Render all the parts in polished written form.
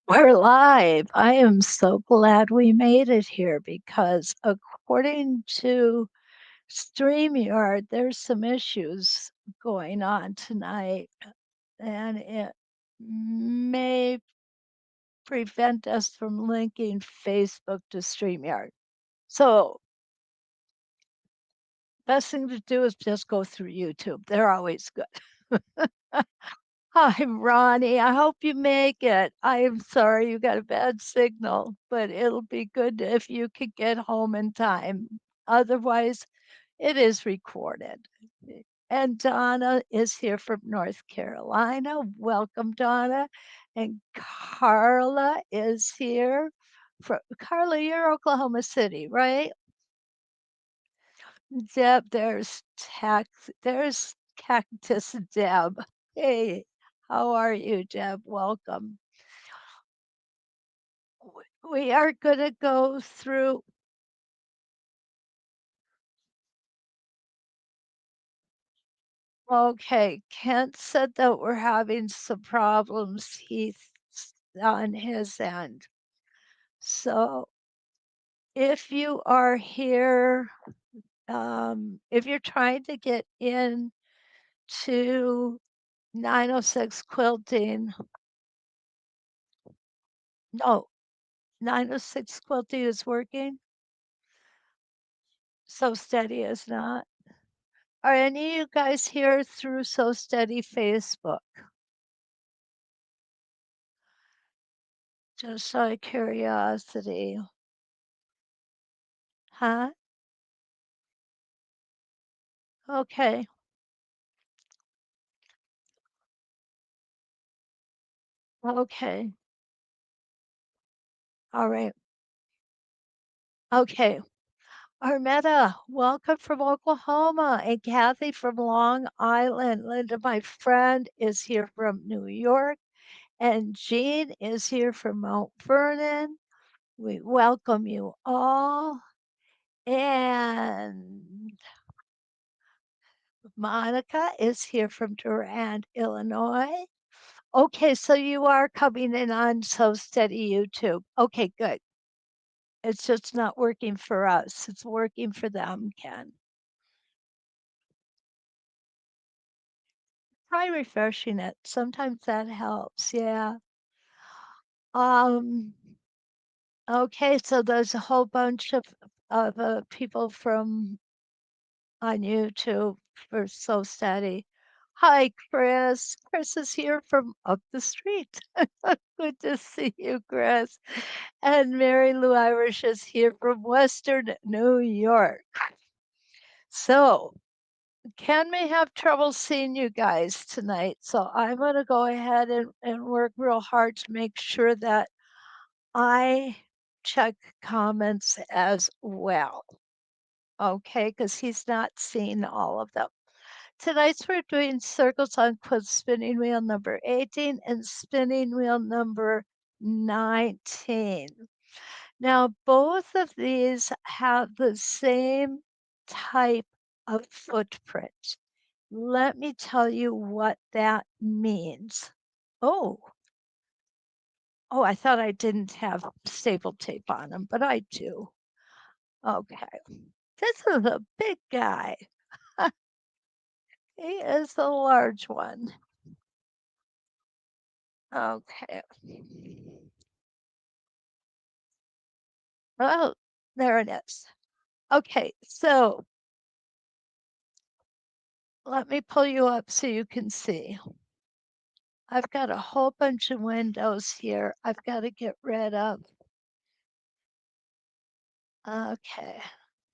We're live. I am so glad we made it here because according to StreamYard, there's some issues going on tonight, and it may prevent us from linking Facebook to StreamYard. So, best thing to do is just go through YouTube. They're always good. Hi, Ronnie. I hope you make it. I am sorry you got a bad signal, but it'll be good if you could get home in time. Otherwise, it is recorded. And Donna is here from North Carolina. Welcome, Donna. And Carla is here. Carla, you're Oklahoma City, right? Deb, there's Cactus Deb. Hey, how are you, Deb? Welcome. We are going to go through. Okay, Kent said that we're having some problems. He's on his end. So if you are here, if you're trying to get in to 906 quilting, no, 906 quilting is working. So Steady is not. Are any of you guys here through So Steady Facebook? Just out of curiosity. Huh? Okay. Okay. All right. Okay. Armetta, welcome from Oklahoma. And Kathy from Long Island. Linda, my friend, is here from New York. And Jean is here from Mount Vernon. We welcome you all. And Monica is here from Durand, Illinois. Okay, so you are coming in on So Steady YouTube. Okay, good. It's just not working for us. It's working for them, Ken. Try refreshing it. Sometimes that helps. Yeah. Um, okay, so there's a whole bunch of people from on YouTube for So Steady. Hi, Chris. Chris is here from up the street. Good to see you, Chris. And Mary Lou Irish is here from Western New York. So, Ken may have trouble seeing you guys tonight. So, I'm going to go ahead and work real hard to make sure that I check comments as well. Okay, because he's not seeing all of them. Tonight's we're doing circles on quilt spinning wheel number 18 and spinning wheel number 19. Now, both of these have the same type of footprint. Let me tell you what that means. Oh, oh, I thought I didn't have staple tape on them, but I do. Okay. This is a big guy. He is a large one. Okay. Oh, there it is. Okay, so let me pull you up so you can see. I've got a whole bunch of windows here I've got to get rid of. Okay,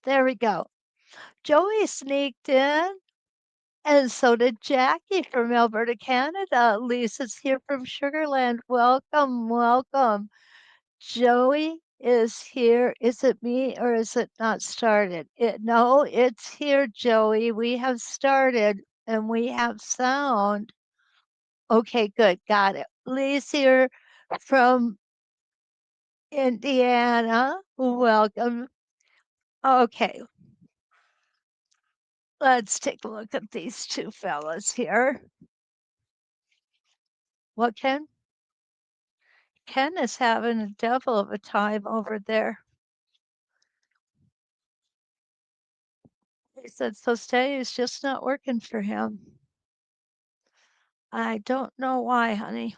there we go. Joey sneaked in, and so did Jackie from Alberta, Canada. Lisa's here from Sugarland. Welcome, welcome. Joey is here. Is it me or is it not started? No, it's here, Joey. We have started and we have sound. Okay, good. Got it. Lee's here from Indiana. Welcome. Okay, let's take a look at these two fellas here. What, Ken? Ken is having a devil of a time over there. He said so today is just not working for him. I don't know why, honey.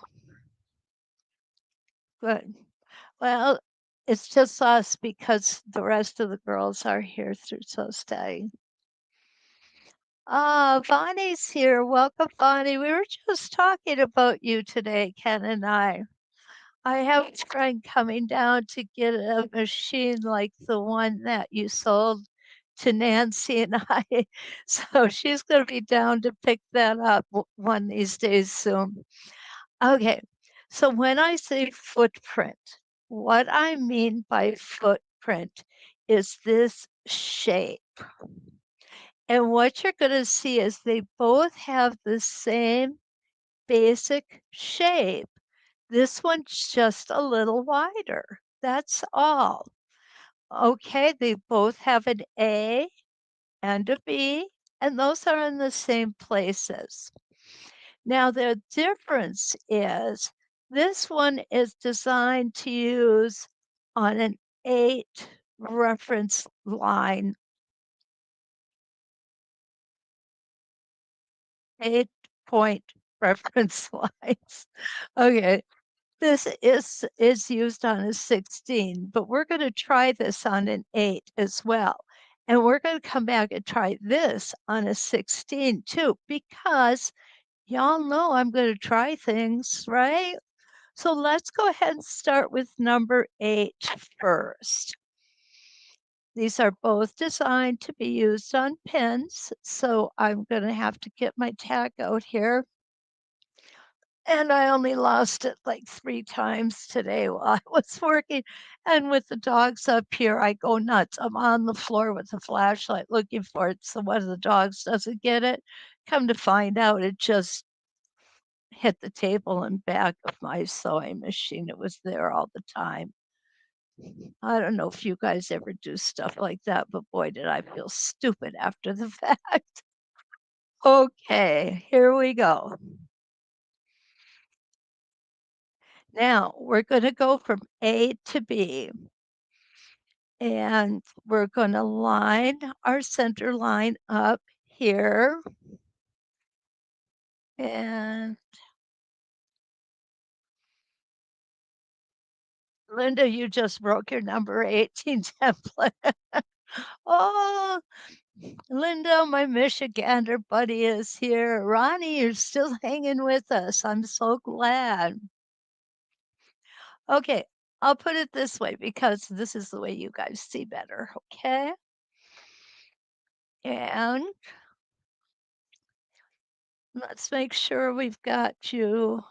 But well, it's just us because the rest of the girls are here through so stay. Ah, Bonnie's here. Welcome, Bonnie. We were just talking about you today, Ken and I. I have a friend coming down to get a machine like the one that you sold to Nancy and I. So she's going to be down to pick that up one of these days soon. Okay. So when I say footprint, what I mean by footprint is this shape. And what you're going to see is they both have the same basic shape. This one's just a little wider. That's all. Okay, they both have an A and a B, and those are in the same places. Now, the difference is this one is designed to use on an 8 reference line, 8-point reference lines. Okay, this is used on a 16, but we're going to try this on an 8 as well. And we're going to come back and try this on a 16 too, because y'all know I'm going to try things, right? So let's go ahead and start with number 8 first. These are both designed to be used on pins, so I'm going to have to get my tag out here. And I only lost it like 3 times today while I was working. And with the dogs up here, I go nuts. I'm on the floor with the flashlight looking for it. So one of the dogs doesn't get it. Come to find out, it just hit the table and back of my sewing machine. It was there all the time. I don't know if you guys ever do stuff like that, but boy, did I feel stupid after the fact. Okay, here we go. Now we're going to go from A to B, and we're going to line our center line up here. And Linda, you just broke your number 18 template. Oh, Linda, my Michigander buddy is here. Ronnie, you're still hanging with us. I'm so glad. Okay, I'll put it this way because this is the way you guys see better. Okay. And let's make sure we've got you.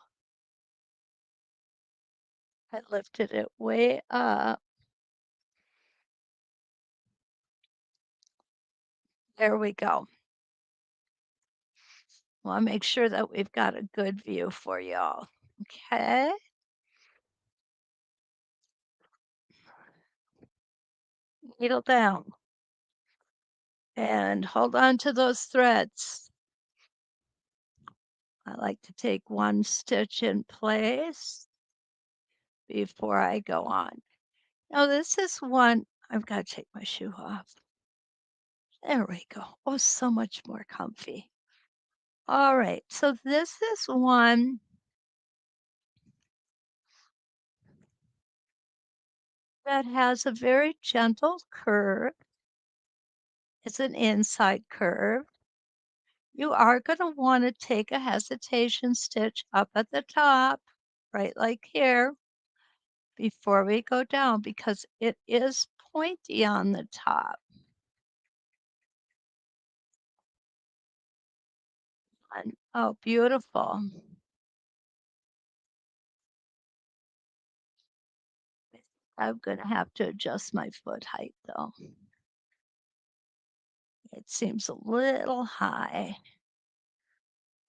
I lifted it way up. There we go. Well, I'll make sure that we've got a good view for y'all. Okay. Needle down and hold on to those threads. I like to take one stitch in place before I go on. Now, this is one, I've got to take my shoe off. There we go. Oh, so much more comfy. All right, so this is one that has a very gentle curve. It's an inside curve. You are going to want to take a hesitation stitch up at the top, right like here, before we go down because it is pointy on the top. And, oh, beautiful. I'm going to have to adjust my foot height though. It seems a little high.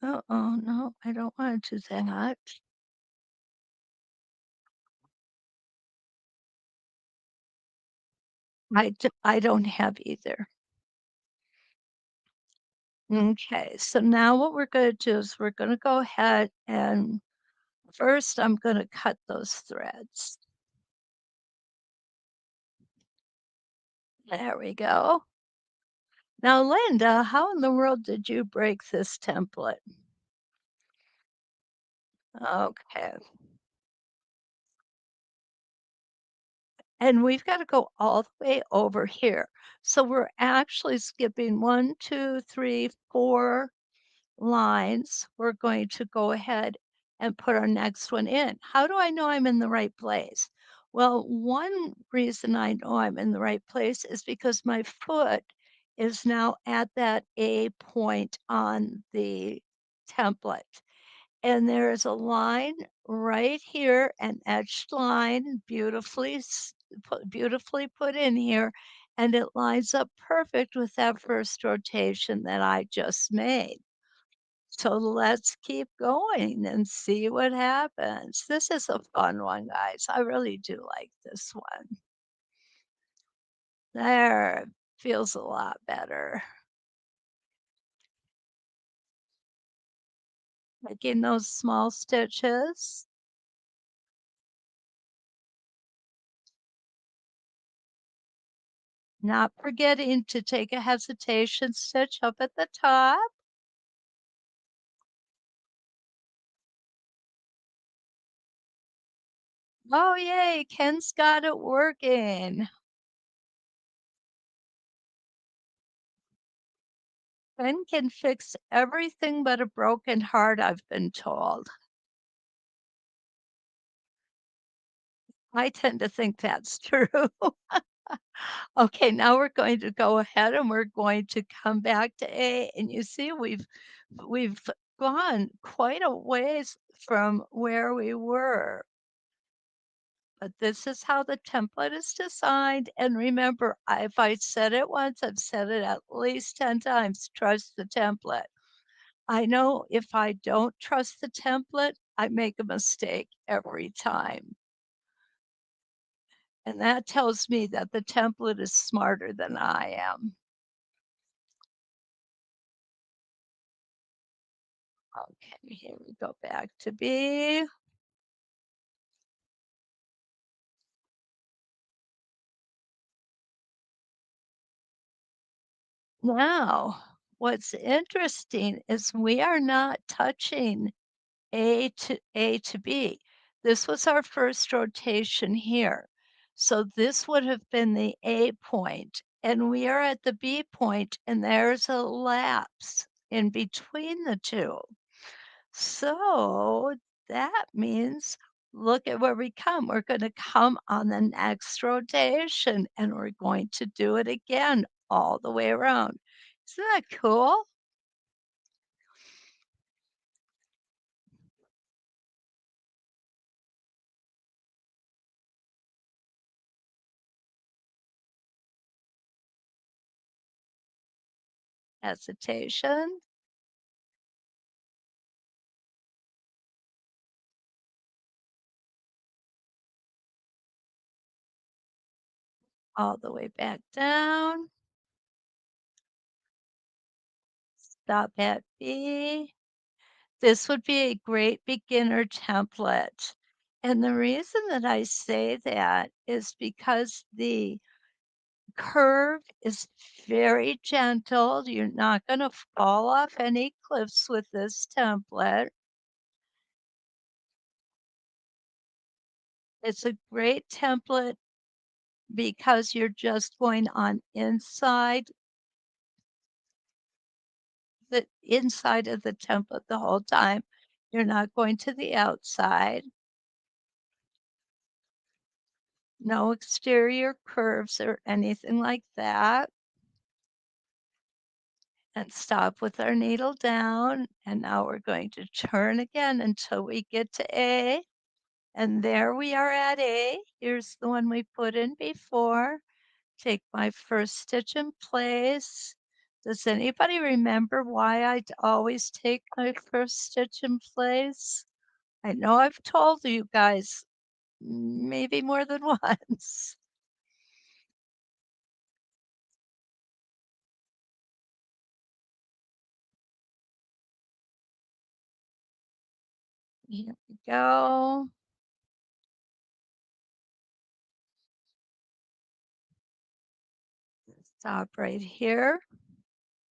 Oh, no, I don't want to do that. I don't have either. Okay, so now what we're going to do is we're going to go ahead and First, I'm going to cut those threads. There we go. Now, Linda, how in the world did you break this template? Okay. And we've got to go all the way over here. So we're actually skipping 1, 2, 3, 4 lines. We're going to go ahead and put our next one in. How do I know I'm in the right place? Well, one reason I know I'm in the right place is because my foot is now at that A point on the template. And there's a line right here, an etched line, beautifully put in here, and it lines up perfect with that first rotation that I just made. So let's keep going and see what happens. This is a fun one, guys. I really do like this one. There, feels a lot better. Making those small stitches. Not forgetting to take a hesitation stitch up at the top. Oh, yay, Ken's got it working. Ken can fix everything but a broken heart, I've been told. I tend to think that's true. Okay, now we're going to go ahead and we're going to come back to A, and you see we've gone quite a ways from where we were. But this is how the template is designed, and remember, if I said it once, I've said it at least 10 times, trust the template. I know if I don't trust the template, I make a mistake every time. And that tells me that the template is smarter than I am. Okay, here we go back to B. Now, what's interesting is we are not touching A to B. This was our first rotation here. So this would have been the A point, and we are at the B point, and there's a lapse in between the two. So that means look at where we come. We're going to come on the next rotation, and we're going to do it again all the way around. Isn't that cool? Hesitation all the way back down. Stop at B. This would be a great beginner template. And the reason that I say that is because the curve is very gentle. You're not going to fall off any cliffs with this template. It's a great template because you're just going on inside of the template the whole time. You're not going to the outside. No exterior curves or anything like that. And stop with our needle down. And now we're going to turn again until we get to A. And there we are at A. Here's the one we put in before. Take my first stitch in place. Does anybody remember why I always take my first stitch in place? I know I've told you guys maybe more than once. Here we go. Stop right here.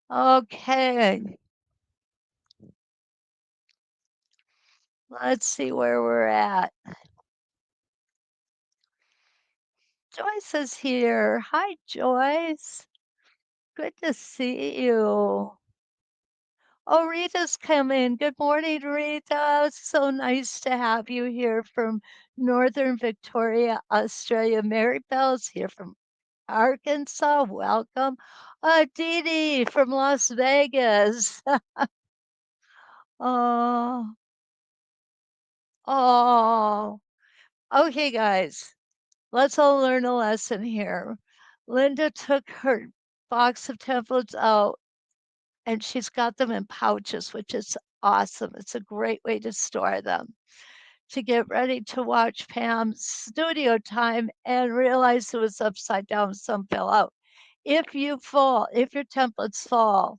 Okay, let's see where we're at. Joyce is here. Hi, Joyce. Good to see you. Oh, Rita's coming. Good morning, Rita. So nice to have you here from Northern Victoria, Australia. Mary Bell's here from Arkansas. Welcome. Dee Dee from Las Vegas. Oh, oh. Okay, guys, let's all learn a lesson here. Linda took her box of templates out and she's got them in pouches, which is awesome. It's a great way to store them. To get ready to watch Pam's studio time and realize it was upside down, some fell out. If you fall, if your templates fall,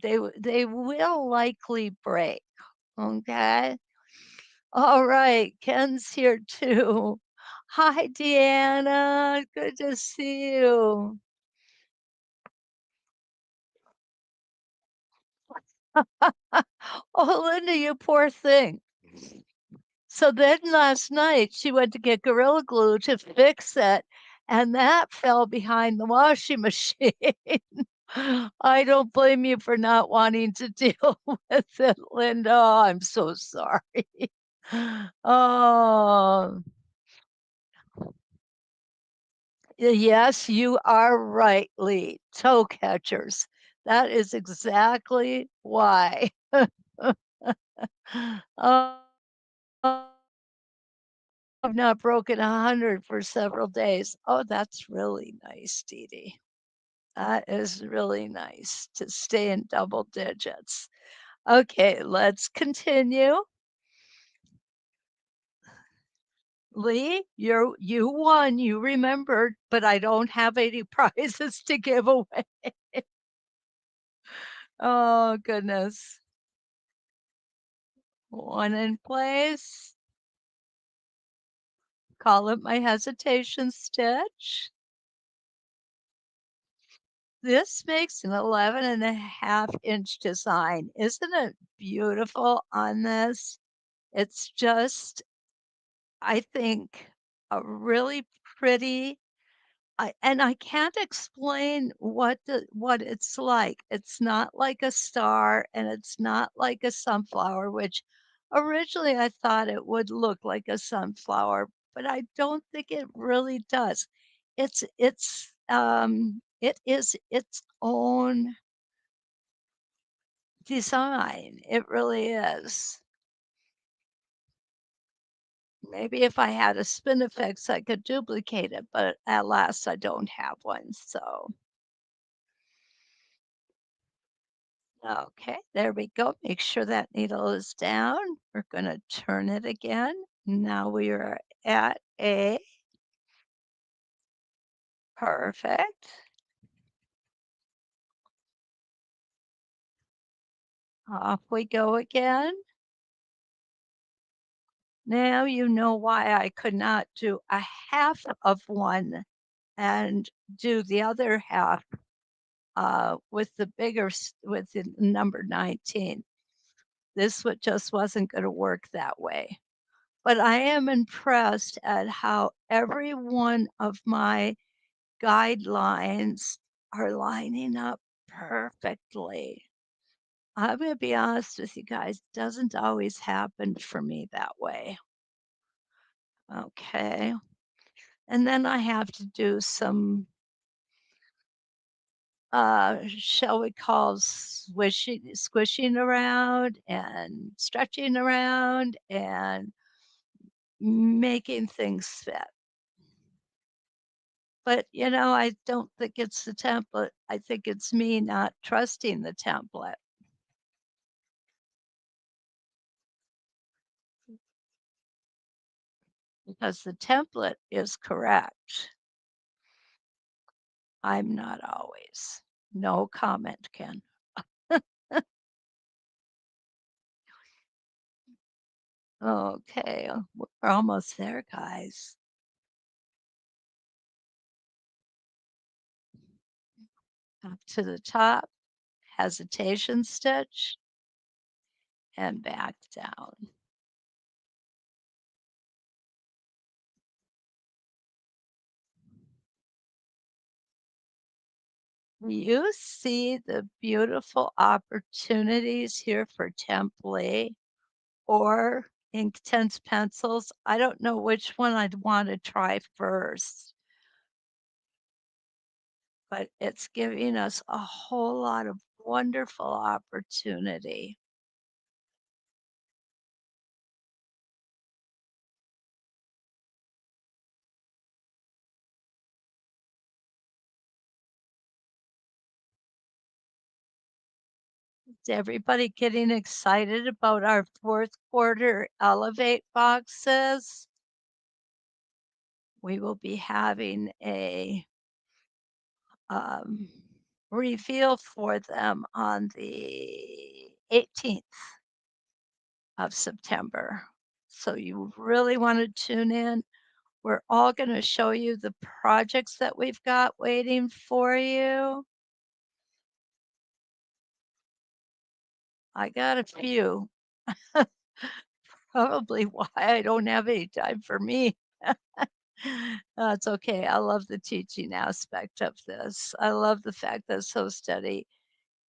they will likely break. Okay. All right. Ken's here too. Hi, Deanna. Good to see you. Oh, Linda, you poor thing. So then last night she went to get Gorilla Glue to fix it, and that fell behind the washing machine. I don't blame you for not wanting to deal with it, Linda. I'm so sorry. Oh, yes, you are right, Lee. Toe catchers. That is exactly why. Oh, I've not broken 100 for several days. Oh, that's really nice, Dee Dee. That is really nice to stay in double digits. Okay, let's continue. Lee, you won. You remembered, but I don't have any prizes to give away. Oh, goodness. One in place. Call it my hesitation stitch. This makes an 11.5-inch design. Isn't it beautiful on this? It's just, I think, a really pretty. And I can't explain what it's like. It's not like a star and it's not like a sunflower, which originally I thought it would look like a sunflower, but I don't think it really does. It is its own design. It really is. Maybe if I had a Spinifex, I could duplicate it, but at last I don't have one. So, okay, there we go. Make sure that needle is down. We're going to turn it again. Now we are at a perfect. Off we go again. Now you know why I could not do a half of one and do the other half with the with the number 19. This just wasn't going to work that way. But I am impressed at how every one of my guidelines are lining up perfectly. I'm going to be honest with you guys, it doesn't always happen for me that way. Okay. And then I have to do some shall we call squishing around and stretching around and making things fit. But I don't think it's the template. I think it's me not trusting the template because the template is correct. I'm not always. No comment, Ken. Okay, we're almost there, guys. Up to the top, hesitation stitch, and back down. You see the beautiful opportunities here for template or Inktense pencils. I don't know which one I'd want to try first, but it's giving us a whole lot of wonderful opportunity. Is everybody getting excited about our fourth quarter Elevate boxes? We will be having a um, reveal for them on the 18th of September. So you really want to tune in. We're all going to show you the projects that we've got waiting for you. I got a few. Probably why I don't have any time for me. That's okay. I love the teaching aspect of this. I love the fact that So Steady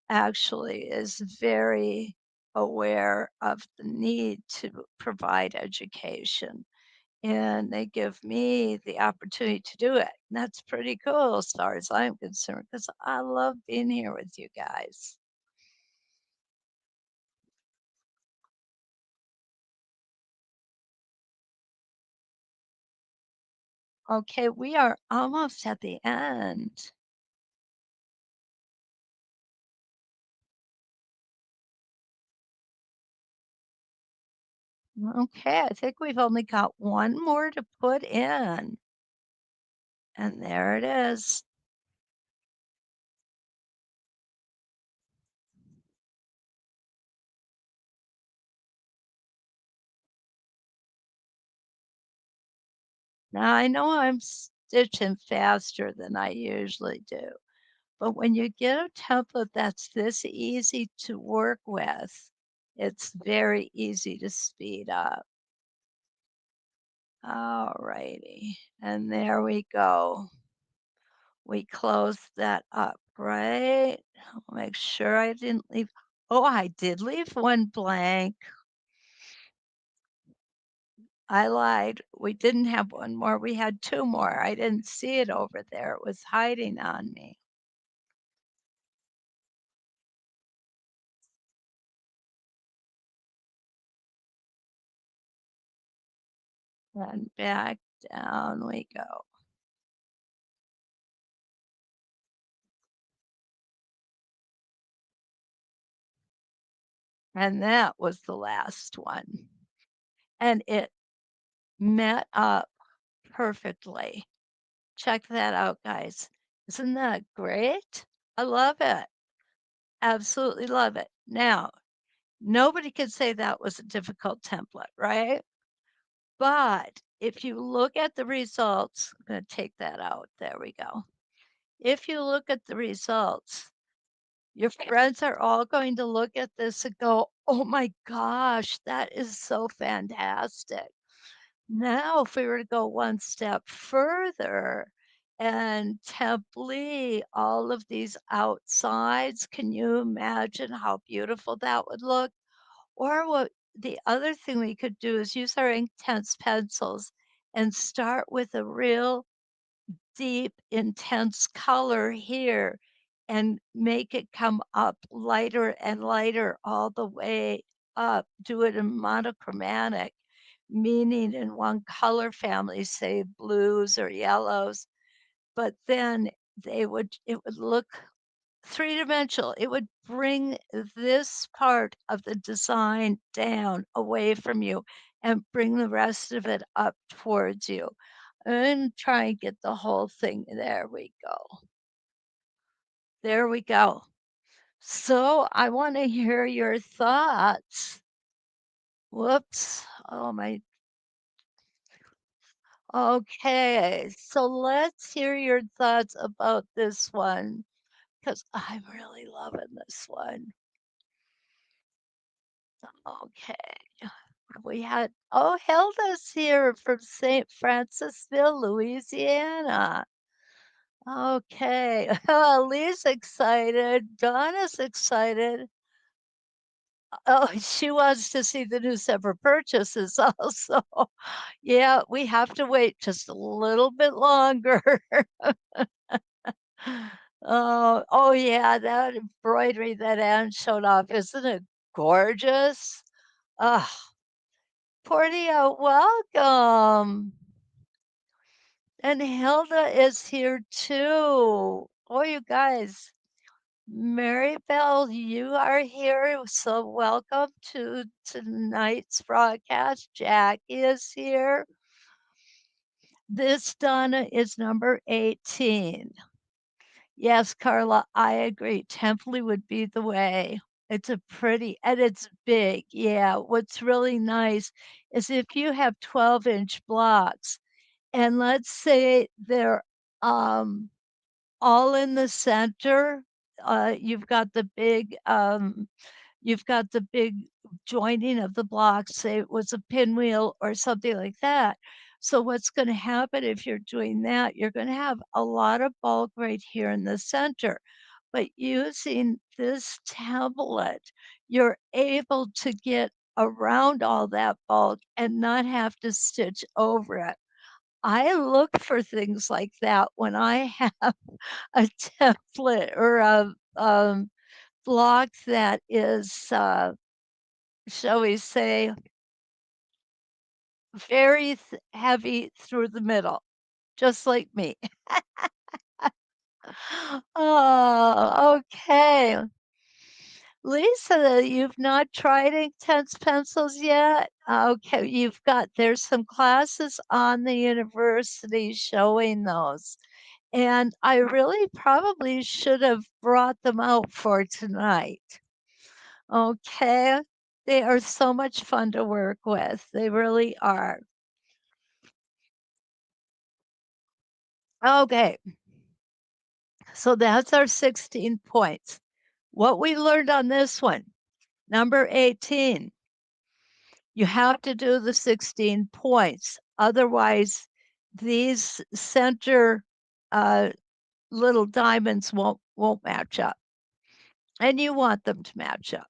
actually is very aware of the need to provide education. And they give me the opportunity to do it. And that's pretty cool as far as I'm concerned, because I love being here with you guys. Okay, we are almost at the end. Okay, I think we've only got one more to put in. And there it is. Now I know I'm stitching faster than I usually do, but when you get a template that's this easy to work with, it's very easy to speed up. All righty. And there we go. We closed that up, right? I'll make sure I didn't leave. Oh, I did leave one blank. I lied. We didn't have one more. We had two more. I didn't see it over there. It was hiding on me. And back down we go. And that was the last one. And it met up perfectly. Check that out, guys. Isn't that great? I love it. Absolutely love it. Now, nobody could say that was a difficult template, right? But if you look at the results, I'm going to take that out. There we go. If you look at the results, your friends are all going to look at this and go, oh my gosh, that is so fantastic. Now, if we were to go one step further and template all of these outsides, can you imagine how beautiful that would look? Or what the other thing we could do is use our Inktense pencils and start with a real deep, intense color here and make it come up lighter and lighter all the way up. Do it in monochromatic, meaning in one color family, say blues or yellows, but then it would look three-dimensional. It would bring this part of the design down away from you and bring the rest of it up towards you. And try and get the whole thing. There we go. There we go. So I want to hear your thoughts. Whoops. Oh my. Okay, so let's hear your thoughts about this one because I'm really loving this one. Okay. We had, oh, Hilda's here from St. Francisville, Louisiana. Okay. Lee's excited. Donna's excited. Oh, she wants to see the new summer purchases also. Yeah, we have to wait just a little bit longer. Oh yeah, that embroidery that Anne showed off, isn't it gorgeous? Ah, Portia, welcome. And Hilda is here too. Oh, you guys. Mary Bell, you are here. So welcome to tonight's broadcast. Jackie is here. This Donna is number 18. Yes, Carla, I agree. Template would be the way. It's a pretty and it's big. Yeah. What's really nice is if you have 12-inch blocks and let's say they're um all in the center, you've got the big joining of the blocks, say it was a pinwheel or something like that. So what's going to happen if you're doing that, you're going to have a lot of bulk right here in the center. But using this template, you're able to get around all that bulk and not have to stitch over it. I look for things like that when I have a template or a block that is shall we say, very heavy through the middle, just like me. Oh, okay. Lisa, you've not tried intense pencils yet? Okay, there's some classes on the university showing those. And I really probably should have brought them out for tonight. Okay. They are so much fun to work with. They really are. Okay. So that's our 16 points. What we learned on this one, number 18, you have to do the 16 points. Otherwise, these center uh, little diamonds won't match up. And you want them to match up.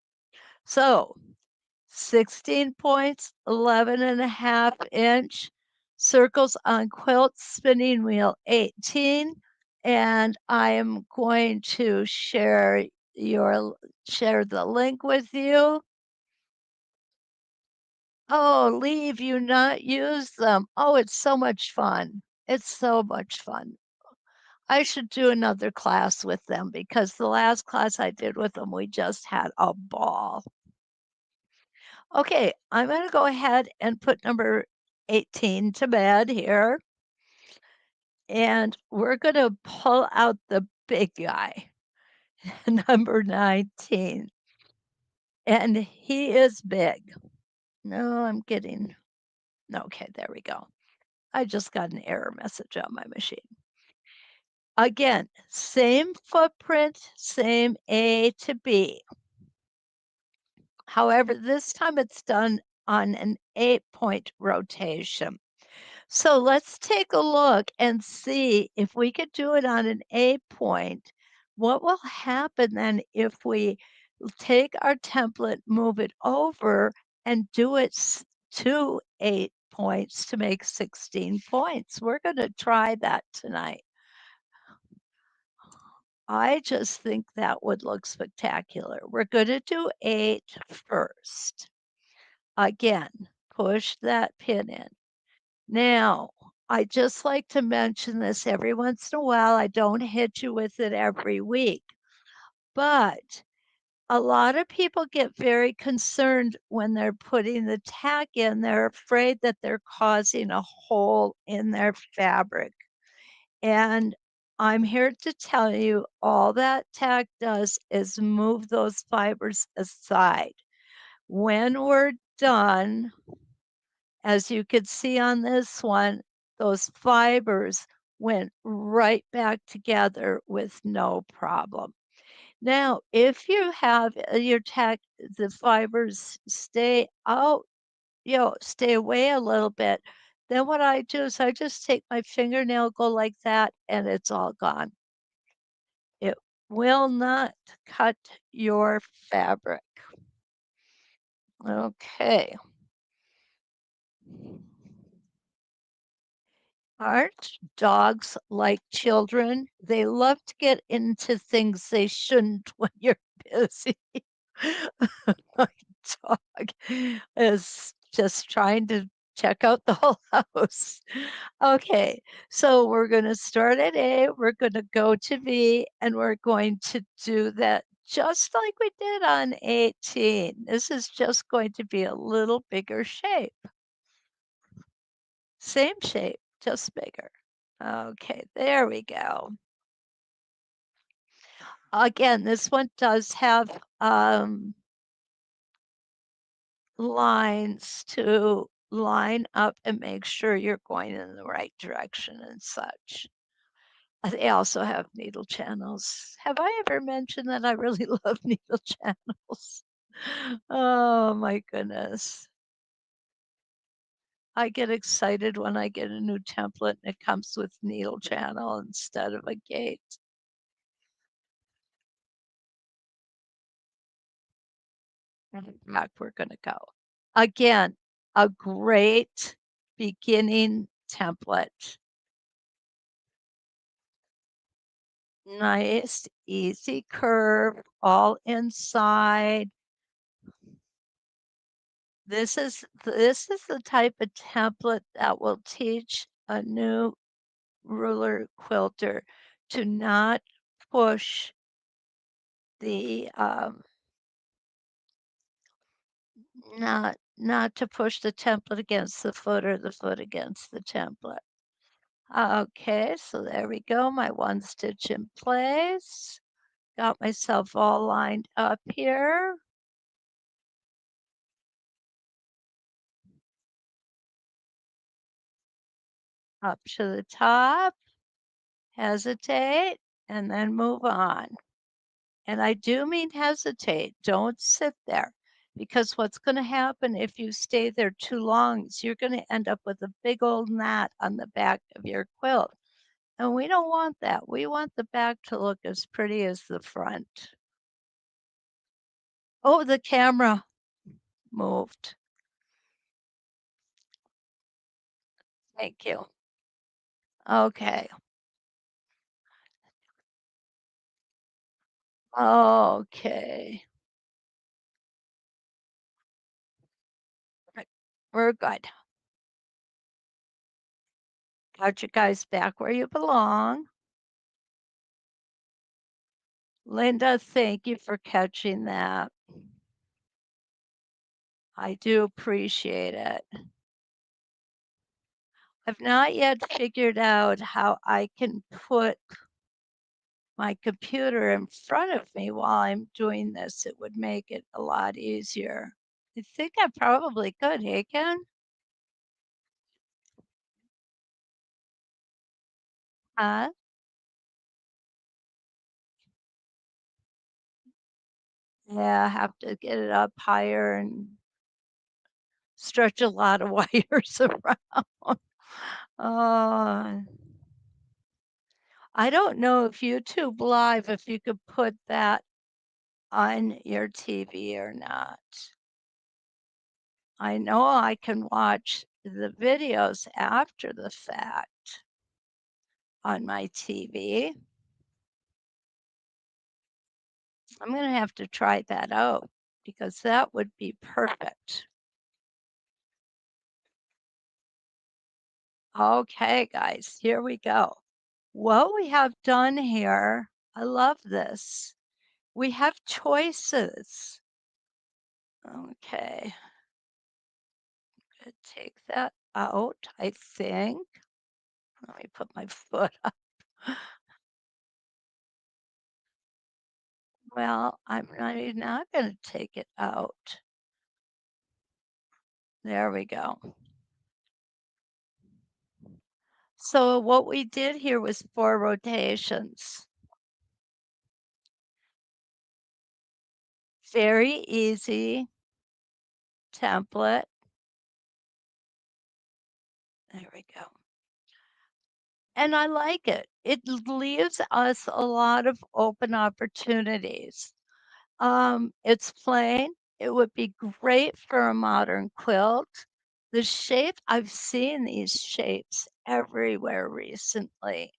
So 16 points, 11.5-inch circles on quilt spinning wheel 18. And I am going to share the link with you. Oh, leave you not use them. Oh, it's so much fun. It's so much fun. I should do another class with them because the last class I did with them, we just had a ball. Okay, I'm going to go ahead and put number 18 to bed here. And we're going to pull out the big guy, number 19. And he is big. No, I'm getting, okay, there we go. I just got an error message on my machine. Again, same footprint, same A to B. However, this time it's done on an 8-point rotation. So let's take a look and see if we could do it on an 8-point. What will happen then if we take our template, move it over, and do it to 8 points to make 16 points? We're going to try that tonight. I just think that would look spectacular. We're going to do 8 first. Again, push that pin in. Now, I just like to mention this every once in a while. I don't hit you with it every week, but a lot of people get very concerned when they're putting the tack in. They're afraid that they're causing a hole in their fabric. And I'm here to tell you all that tack does is move those fibers aside. When we're done, as you could see on this one, those fibers went right back together with no problem. Now, if you have your the fibers stay out, stay away a little bit, then what I do is I just take my fingernail, go like that, and it's all gone. It will not cut your fabric. Okay. Aren't dogs like children? They love to get into things they shouldn't when you're busy. My dog is just trying to check out the whole house. Okay, so we're going to start at A, we're going to go to B, and we're going to do that just like we did on 18. This is just going to be a little bigger shape. Same shape, just bigger. Okay, there we go. Again, this one does have lines to line up and make sure you're going in the right direction and such. They also have needle channels. Have I ever mentioned that I really love needle channels? Oh my goodness. I get excited when I get a new template and it comes with needle channel instead of a gate. Back we're going to go. Again, a great beginning template. Nice, easy curve, all inside. This is the type of template that will teach a new ruler quilter to not push the not to push the template against the foot or the foot against the template. Okay, so there we go. My one stitch in place. Got myself all lined up here. Up to the top, hesitate, and then move on. And I do mean hesitate. Don't sit there because what's going to happen if you stay there too long is you're going to end up with a big old knot on the back of your quilt. And we don't want that. We want the back to look as pretty as the front. Oh, the camera moved. Thank you. Okay. Okay. Right. We're good. Got you guys back where you belong. Linda, thank you for catching that. I do appreciate it. I've not yet figured out how I can put my computer in front of me while I'm doing this. It would make it a lot easier. I think I probably could, hey, Ken? Huh? Yeah, I have to get it up higher and stretch a lot of wires around. Uh, I don't know if YouTube Live, if you could put that on your TV or not. I know I can watch the videos after the fact on my TV. I'm going to have to try that out because that would be perfect. Okay, guys, here we go. What we have done here, I love this. We have choices. Okay, take that out, I think. Let me put my foot up. Well, I'm not going to take it out. There we go. So what we did here was 4 rotations. Very easy template. There we go. And I like it. It leaves us a lot of open opportunities. It's plain. It would be great for a modern quilt. The shape, I've seen these shapes everywhere recently.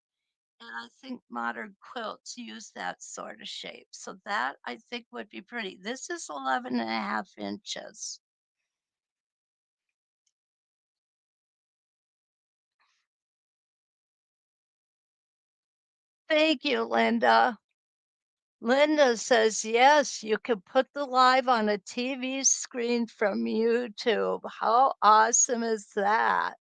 And I think modern quilts use that sort of shape. So that I think would be pretty. This is 11.5 inches. Thank you, Linda. Linda says, yes, you can put the live on a TV screen from YouTube. How awesome is that?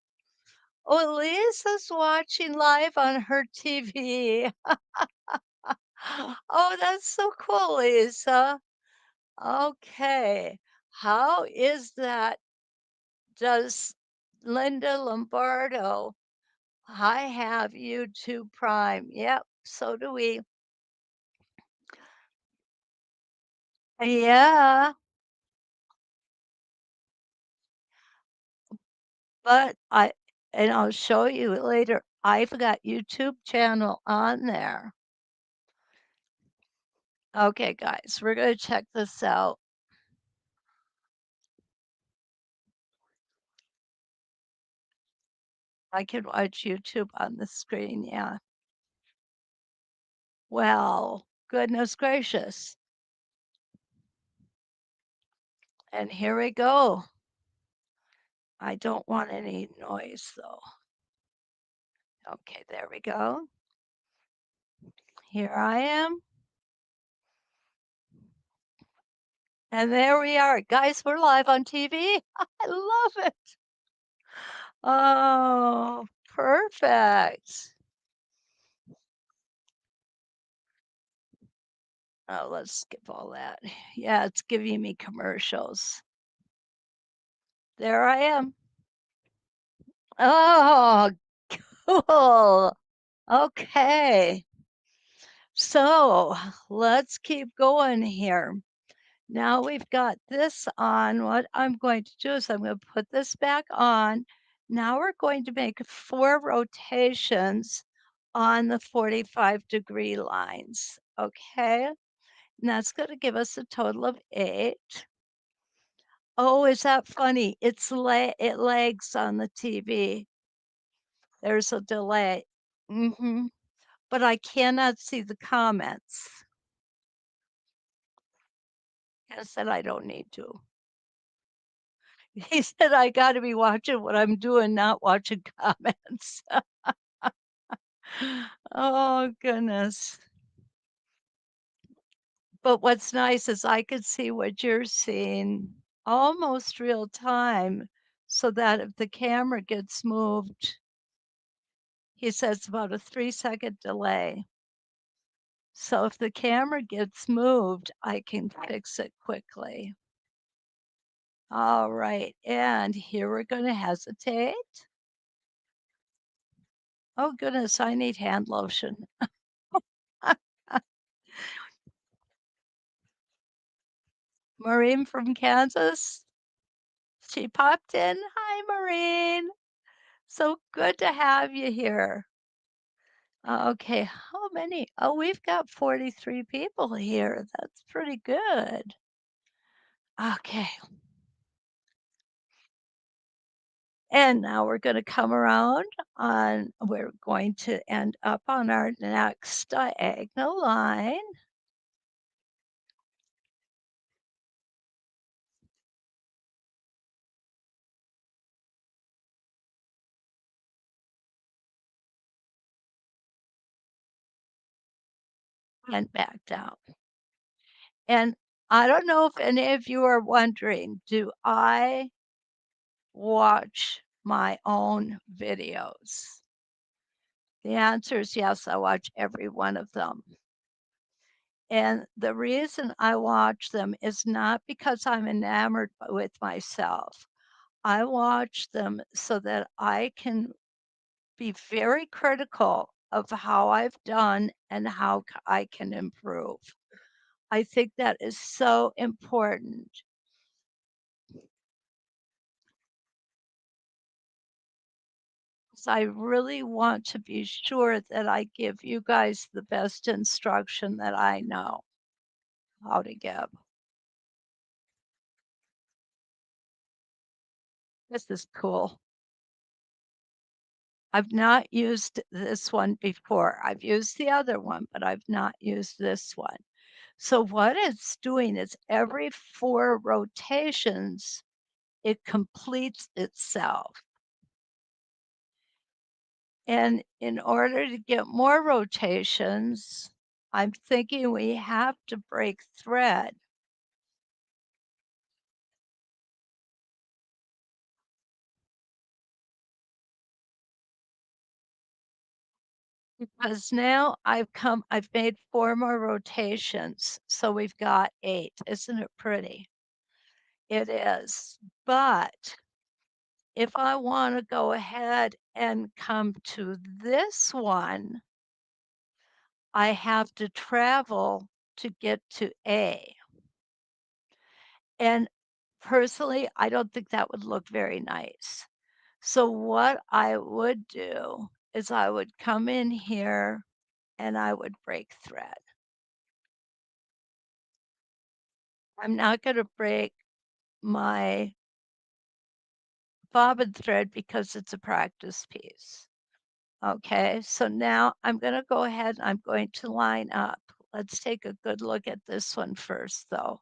Oh, Lisa's watching live on her TV. Oh, that's so cool, Lisa. Okay. How is that? Does Linda Lombardo? I have YouTube Prime. Yep, so do we. Yeah, but and I'll show you later. I've got YouTube channel on there. Okay, guys, we're gonna check this out. I can watch YouTube on the screen, yeah. Well, goodness gracious. And here we go. I don't want any noise though. Okay, there we go. Here I am. And there we are. Guys, we're live on TV. I love it. Oh, perfect. Oh, let's skip all that. Yeah, it's giving me commercials. There I am. Oh, cool. Okay. So let's keep going here. Now we've got this on. What I'm going to do is I'm going to put this back on. Now we're going to make 4 rotations on the 45-degree lines. Okay. And that's going to give us a total of 8. Oh, is that funny? It lags on the TV. There's a delay. But I cannot see the comments. I said I don't need to. He said I got to be watching what I'm doing, not watching comments. Oh, goodness. But what's nice is I could see what you're seeing almost real time so that if the camera gets moved, he says about a 3-second delay. So if the camera gets moved, I can fix it quickly. All right, and here we're going to hesitate. Oh, goodness, I need hand lotion. Maureen from Kansas, she popped in. Hi, Maureen. So good to have you here. Okay, how many? Oh, we've got 43 people here. That's pretty good. Okay, and now we're going to come around we're going to end up on our next diagonal line. And back down. And I don't know if any of you are wondering, do I watch my own videos? The answer is yes, I watch every one of them. And the reason I watch them is not because I'm enamored with myself. I watch them so that I can be very critical of how I've done and how I can improve. I think that is so important. So I really want to be sure that I give you guys the best instruction that I know how to give. This is cool. I've not used this one before. I've used the other one, but I've not used this one. So what it's doing is every 4 rotations, it completes itself. And in order to get more rotations, I'm thinking we have to break thread because now I've made 4 more rotations. So we've got 8. Isn't it pretty? It is. But if I want to go ahead and come to this one, I have to travel to get to A. And personally, I don't think that would look very nice. So what I would do is I would come in here and I would break thread. I'm not going to break my bobbin thread because it's a practice piece. Okay, so now I'm going to go ahead and I'm going to line up. Let's take a good look at this one first, though.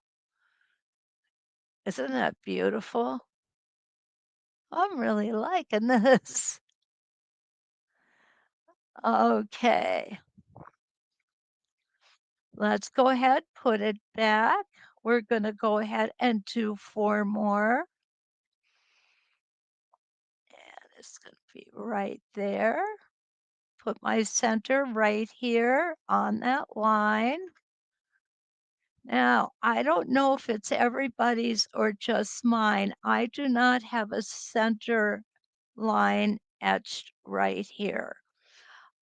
Isn't that beautiful? I'm really liking this. Okay, let's go ahead, put it back. We're going to go ahead and do 4 more. And it's going to be right there. Put my center right here on that line. Now, I don't know if it's everybody's or just mine. I do not have a center line etched right here.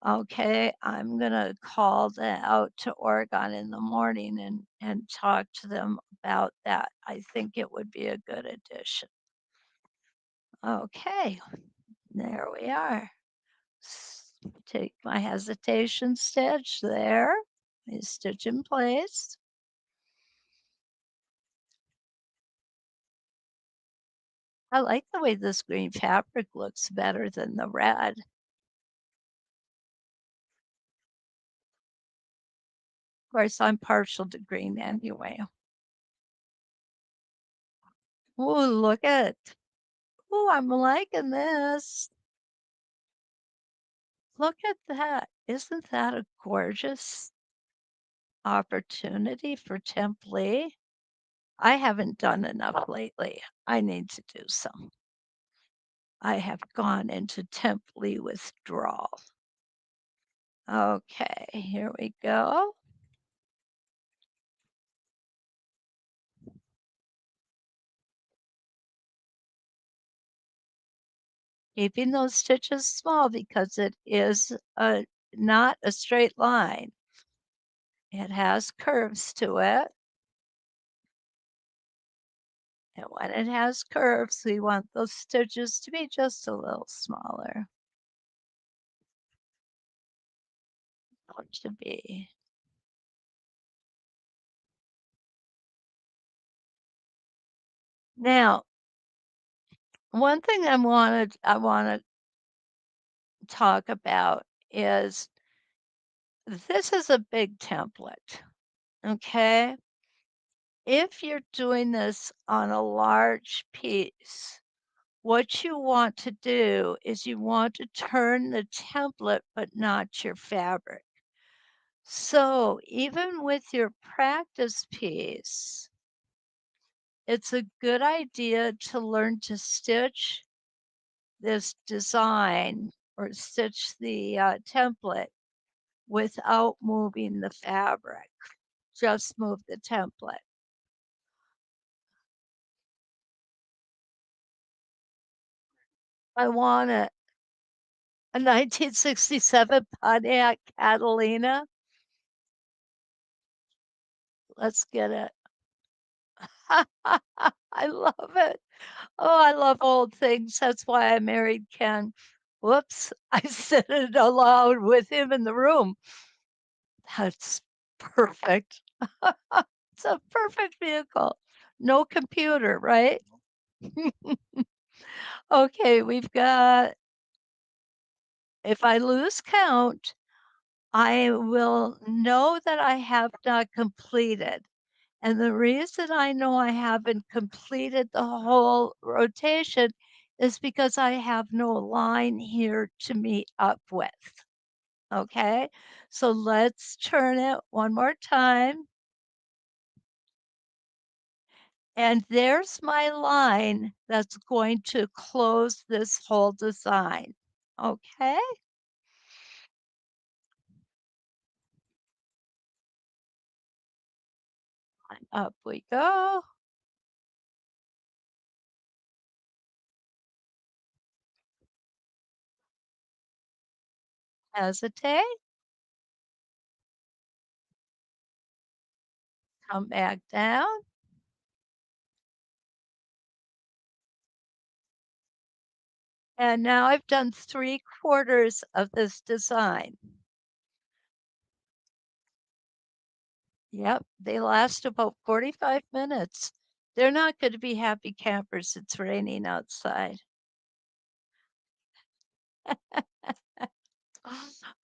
Okay, I'm gonna call that out to Oregon in the morning and talk to them about that. I think it would be a good addition. Okay, there we are. Take my hesitation stitch there. I stitch in place. I like the way this green fabric looks better than the red. Of course, I'm partial to green anyway. Oh, look at. Oh, I'm liking this. Look at that. Isn't that a gorgeous opportunity for Template? I haven't done enough lately. I need to do some. I have gone into Template withdrawal. Okay, here we go. Keeping those stitches small because it is not a straight line. It has curves to it. And when it has curves, we want those stitches to be just a little smaller. To be. Now, one thing I want to talk about is this is a big template. Okay. If you're doing this on a large piece, what you want to do is you want to turn the template, but not your fabric. So even with your practice piece, it's a good idea to learn to stitch this design or stitch the template without moving the fabric. Just move the template. I want a 1967 Pontiac Catalina. Let's get it. I love it. Oh, I love old things. That's why I married Ken. Whoops, I said it aloud with him in the room. That's perfect. It's a perfect vehicle. No computer, right? Okay, we've got, if I lose count, I will know that I have not completed. And the reason I know I haven't completed the whole rotation is because I have no line here to meet up with. Okay, so let's turn it one more time. And there's my line that's going to close this whole design. Okay, up we go. Hesitate, come back down. And now I've done 3/4 of this design. Yep, they last about 45 minutes. They're not going to be happy campers. It's raining outside.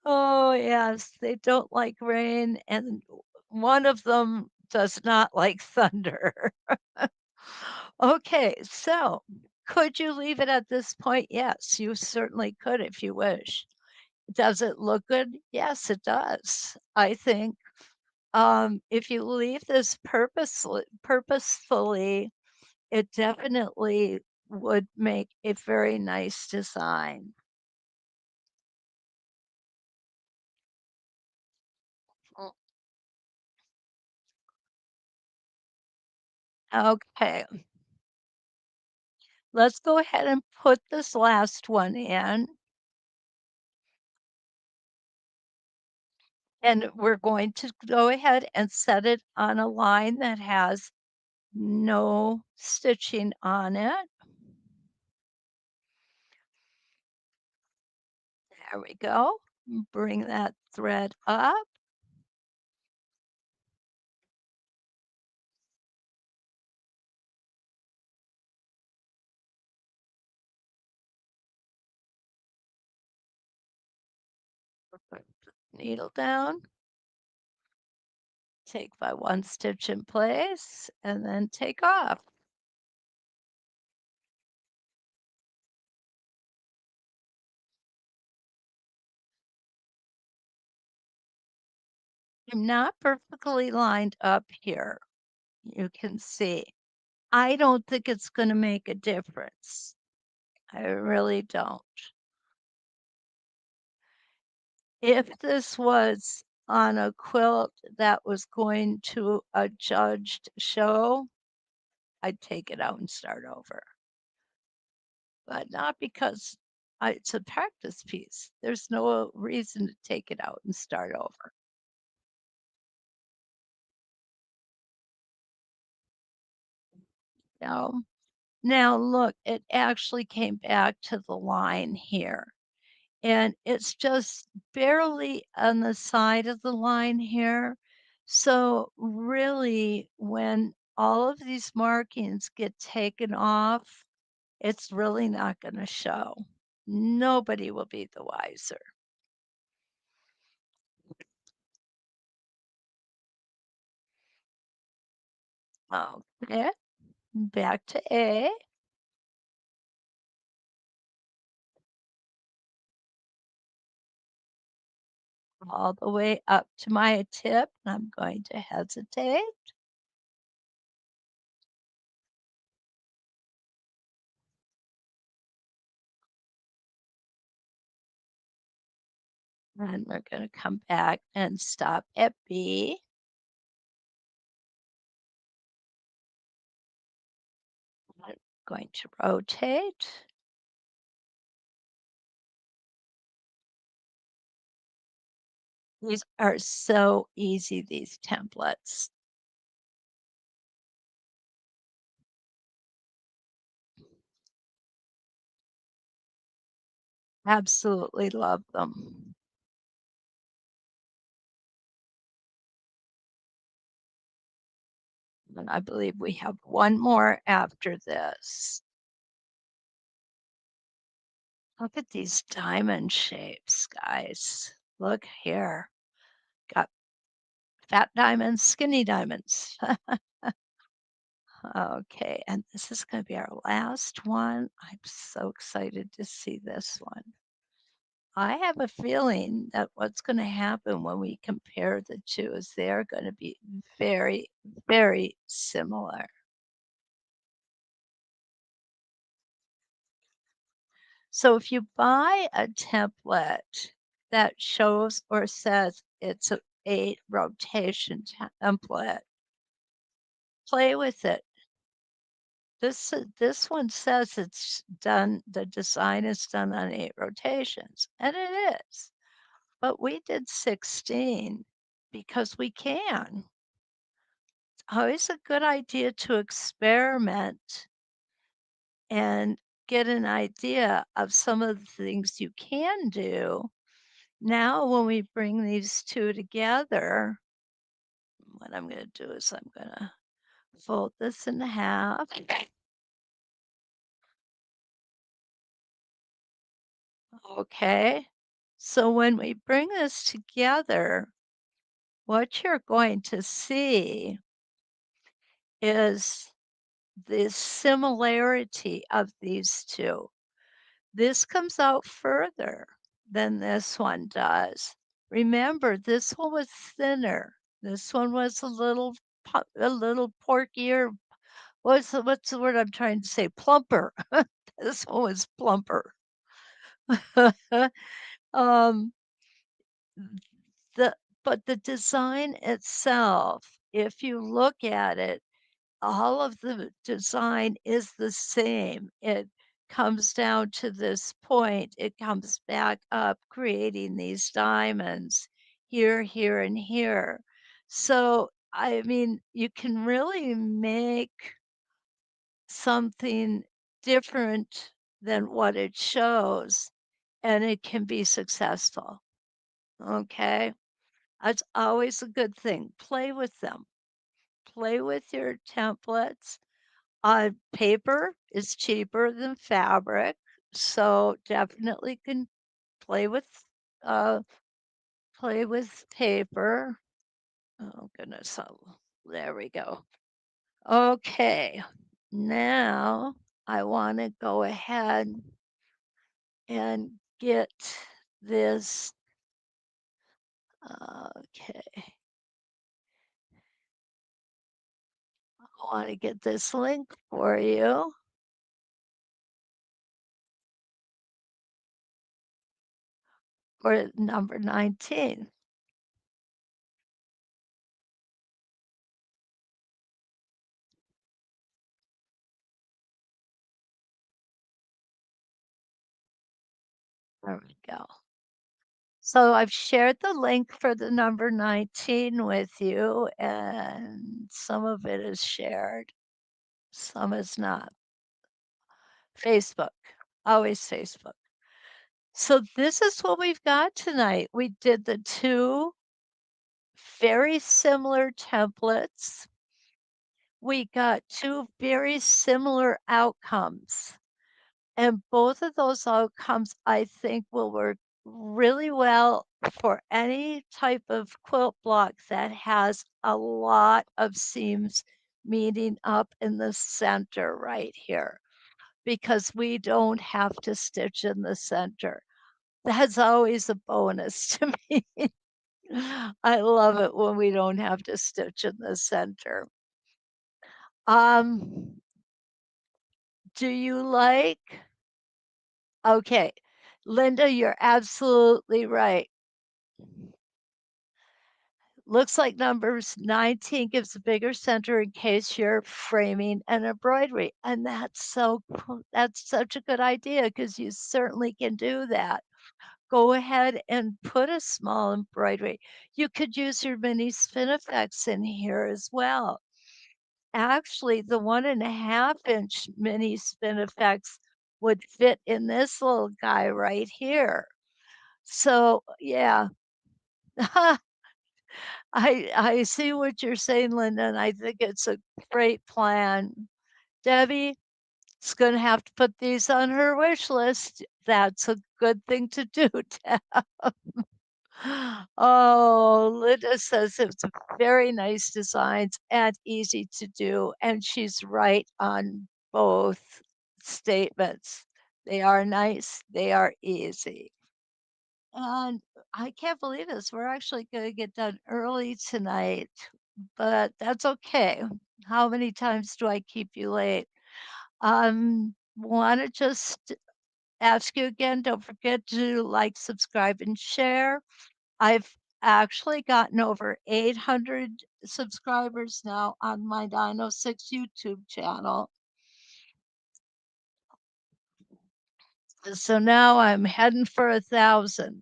Oh, yes, they don't like rain, and one of them does not like thunder. Okay, so could you leave it at this point? Yes, you certainly could if you wish. Does it look good? Yes, it does. I think if you leave this purposefully, it definitely would make a very nice design. Mm, okay, let's go ahead and put this last one in, and we're going to go ahead and set it on a line that has no stitching on it. There we go. Bring that thread up. Put the needle down. Take by one stitch in place and then take off. I'm not perfectly lined up here. You can see. I don't think it's going to make a difference. I really don't. If this was on a quilt that was going to a judged show, I'd take it out and start over. But not because it's a practice piece. There's no reason to take it out and start over. No. Now look, it actually came back to the line here. And it's just barely on the side of the line here. So really, when all of these markings get taken off, it's really not going to show. Nobody will be the wiser. Okay, back to A, all the way up to my tip. I'm going to hesitate. And we're going to come back and stop at B. I'm going to rotate. These are so easy, these templates. Absolutely love them. And I believe we have one more after this. Look at these diamond shapes, guys. Look here. Got fat diamonds, skinny diamonds. Okay, and this is going to be our last one. I'm so excited to see this one. I have a feeling that what's going to happen when we compare the two is they're going to be very, very similar. So if you buy a template that shows or says it's a rotation template, play with it. This one says it's done, the design is done on 8 rotations, and it is. But we did 16 because we can. It's always a good idea to experiment and get an idea of some of the things you can do. Now, when we bring these two together, what I'm going to do is I'm going to fold this in half. Okay. So when we bring this together, what you're going to see is the similarity of these two. This comes out further than this one does. Remember, this one was thinner. This one was a little porkier. What's the word I'm trying to say? Plumper. This one was plumper. um, the but the design itself, if you look at it, all of the design is the same. It comes down to this point, it comes back up, creating these diamonds here, here, and here. So, I mean, you can really make something different than what it shows, and it can be successful. Okay? That's always a good thing. Play with them. Play with your templates. Paper is cheaper than fabric, so definitely can play with uh, play with paper. Oh goodness, there we go. Okay, now I want to go ahead and get this. Okay, I want to get this link for you for number 19. There we go. So I've shared the link for the number 19 with you, and some of it is shared, some is not. Facebook, always Facebook. So this is what we've got tonight. We did the two very similar templates. We got two very similar outcomes. And both of those outcomes, I think, will work really well for any type of quilt block that has a lot of seams meeting up in the center right here, because we don't have to stitch in the center. That's always a bonus to me. I love it when we don't have to stitch in the center. Um, do you like Okay. Linda, you're absolutely right. Looks like numbers 19 gives a bigger center in case you're framing an embroidery. And that's so cool. That's such a good idea because you certainly can do that. go ahead and put a small embroidery. You could use your mini spinifex in here as well. Actually, the 1.5-inch mini spinifex would fit in this little guy right here. So, yeah. I see what you're saying, Linda, and I think it's a great plan. Debbie is gonna have to put these on her wish list. That's a good thing to do, Deb. Oh, Linda says it's very nice designs and easy to do, and she's right on both statements. They are nice, they are easy. And I can't believe this. We're actually going to get done early tonight, but that's okay. How many times do I keep you late? Want to just ask you again, don't forget to like, subscribe, and share. I've actually gotten over 800 subscribers now on my 906 YouTube channel. So now I'm heading for 1,000.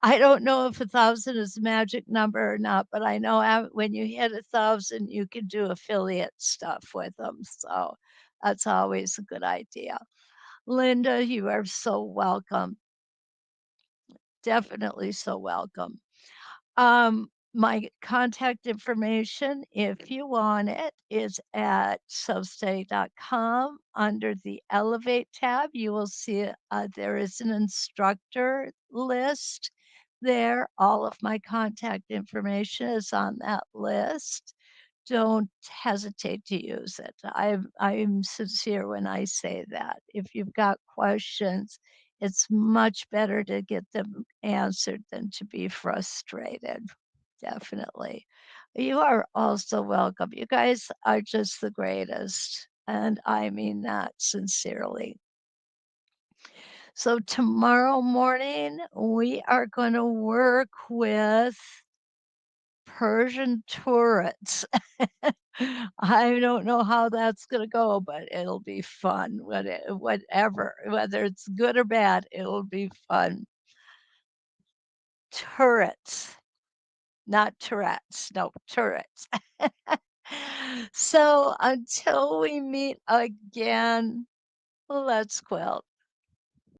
I don't know if 1,000 is a magic number or not, but I know when you hit 1,000, you can do affiliate stuff with them. So that's always a good idea. Linda, you are so welcome. Definitely so welcome. My contact information, if you want it, is at substudy.com. Under the Elevate tab, you will see there is an instructor list there. All of my contact information is on that list. Don't hesitate to use it. I'm sincere when I say that. If you've got questions, it's much better to get them answered than to be frustrated. Definitely. You are also welcome. You guys are just the greatest. And I mean that sincerely. So, tomorrow morning, we are going to work with Persian turrets. I don't know how that's going to go, but it'll be fun. Whatever, whether it's good or bad, it'll be fun. Turrets, not Tourette's. No, turrets. So until we meet again, let's quilt.